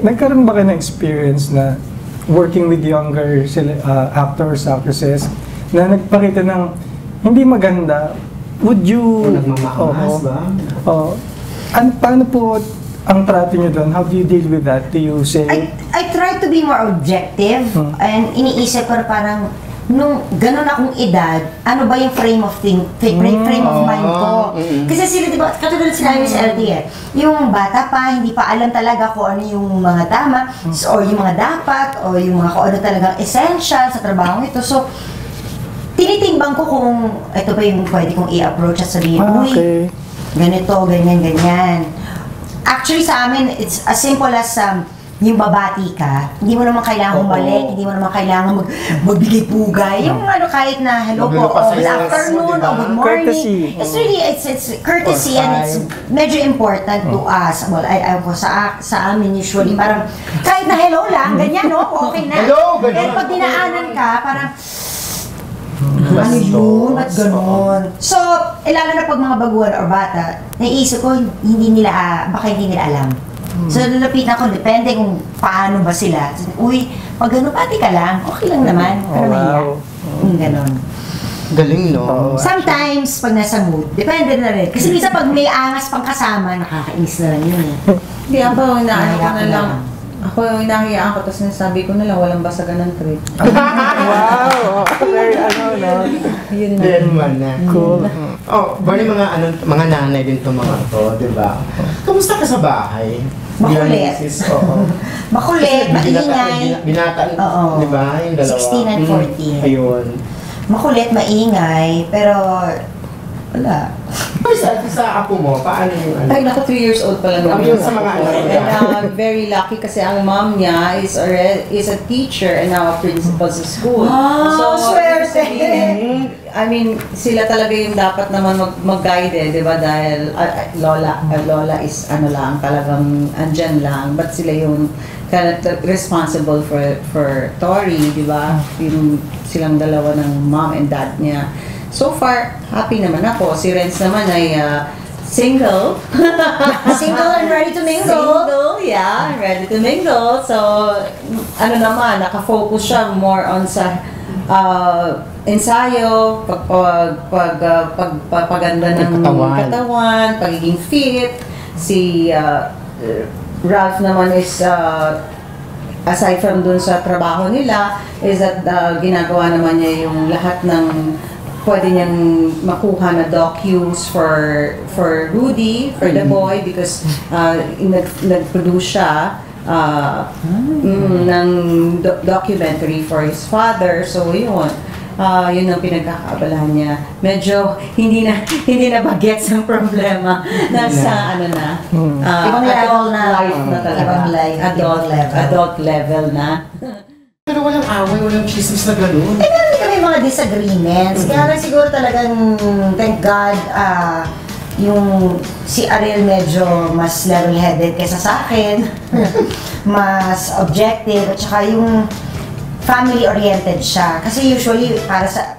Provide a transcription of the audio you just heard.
nagkaroon ba kayo ng experience na working with younger actors, actresses, na nagpakita ng hindi maganda? Would you... nagmamahas ba? Paano po ang trato nyo doon? How do you deal with that? Do you say... I try to be more objective and iniisip ko parang nung ganun akong edad, ano ba yung frame of mind ko? Kasi sila, di ba, katulad sinabi sa LT yung bata pa, hindi pa alam talaga kung ano yung mga tama, or yung mga dapat, o yung mga kung ano talagang essential sa trabaho ito. So, tinitimbang ko kung ito ba yung pwede kong i-approach at sabihin, uy, ganito, ganyan, ganyan. Actually, sa amin, it's as simple as yung babati ka, hindi mo naman kailangan bumalik, hindi mo naman kailangan magbigay pugay. Yung ano, kahit na hello po, good afternoon, o good morning. Courtesy. It's really, it's courtesy and it's medyo important to us. Well, sa amin usually, parang kahit na hello lang, ganyan, no? Okay na. Hello, ganyan. Pero pag dinaanan ka, parang ano yun, at gano'n. So, lalo na pag mga baguhan or bata, naiisip ko, baka hindi nila alam. So, lalapitan ko, depende kung paano ba sila. Uy, pag gano'n, pati ka lang, okay lang naman. Pero mahiya. Gano'n. Galing, no? Sometimes, pag nasa mood, depende na rin. Kasi minsan pag may angas pang kasama, nakakainis na lang yun eh. Hindi, ako, inaano ko na lang. Ako yung inahiyaan ko, tapos nasabi ko na lang, walang basagan ng trip. Wow! Very no? Yun na. Then man na. Cool. Bali mga nanay din to mga to, di ba? Kamusta ka sa bahay? Makulit. Makulit, maingay. Binata, di ba? Yung dalawa. 16 and 14. Ayun. Makulit, maingay, pero wala. Sa apo mo, paano yung ano? Ay, naku, 3 years old pa lang. Yun sa mga anak niya. And very lucky kasi ang mom niya is a teacher and now a principal sa school. Swerte! I mean, sila talaga yung dapat naman mag-guide eh, di ba? Dahil lola is ano lang, talagang andyan lang. But sila yung responsible for Tori, di ba? Yung silang dalawa ng mom and dad niya. So far, happy naman ako. Si Renz naman ay single. Single and ready to mingle. Single, yeah, ready to mingle. So, ano naman, nakafocus siya more on sa ensayo, pagpaganda ng katawan, pagiging fit. Si Ralph naman is aside from dun sa trabaho nila, is that ginagawa naman niya yung lahat ng pwede niyang makuha na docus for Rudy, for the boy, because nag-produce siya ng documentary for his father. So yun, yun ang pinagkakaabalahan niya. Medyo hindi na bagets ang problema. Nasa ano na, ibang level na, life na talaga. Ibang life, adult level na. Pero walang away, walang chismis na gano'n. Meron kami mga disagreements. Kaya lang siguro talagang, thank God, yung si Ariel medyo mas level-headed kaysa sa akin. Mas objective, at saka yung family-oriented siya. Kasi usually, para sa